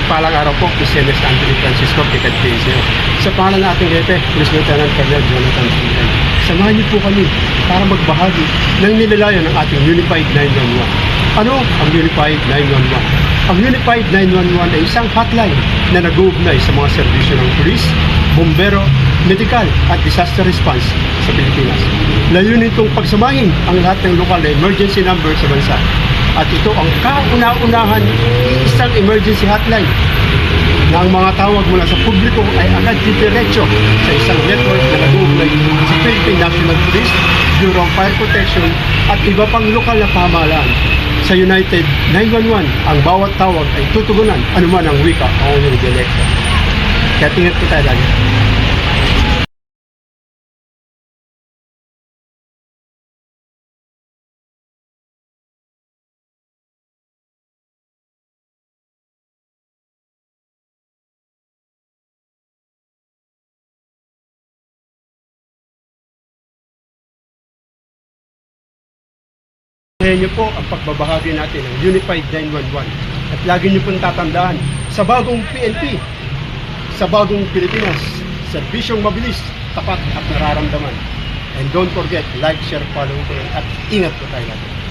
Mapagpalang araw po, Misenes Anthony Francisco, Picat Pincio. Sa pangalan ng ating Jefe, Police Lieutenant Colonel Jonathan Suyan. Samahan niyo po kami para magbahagi ng nilalayo ng ating Unified 911. Ano ang Unified 911? Ang Unified 911 ay isang hotline na nag-uugnay sa mga serbisyo ng pulis, bombero, medical at disaster response sa Pilipinas. Layunin itong pagsamahin ang lahat ng lokal na emergency number sa bansa. At ito ang kauna-unahan isang emergency hotline na ang mga tawag mula sa publiko ay agad diretso sa isang network na nag-uugnay sa Philippine National Police, Bureau of Fire Protection at iba pang lokal na pamahalaan. Sa United 911, ang bawat tawag ay tutugunan anuman ang wika o yung dialekto. Kaya tingnan po tayo lagi. Ngayon po ang pagbabahagi natin ng Unified 911 at lagi niyo pong tatandaan sa bagong PNP, sa bagong Pilipinas, serbisyong mabilis, tapat at nararamdaman. And don't forget, like, share, follow at ingat po tayo natin.